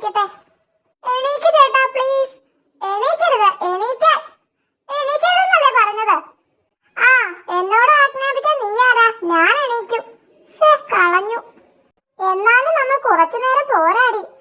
എണീക്കട്ടെ. എണീക്ക് ചേട്ടാ പ്ലീസ്. എണീക്കരുത്. എണീക്കരുതെന്നല്ലേ പറഞ്ഞത്? ആ, എന്നോട് ആജ്ഞാപിക്കാൻ നീ ആരാ? ഞാൻ എണീക്കും. കളഞ്ഞു. എന്നാലും നമ്മൾ കുറച്ചു നേരം പോരാടി.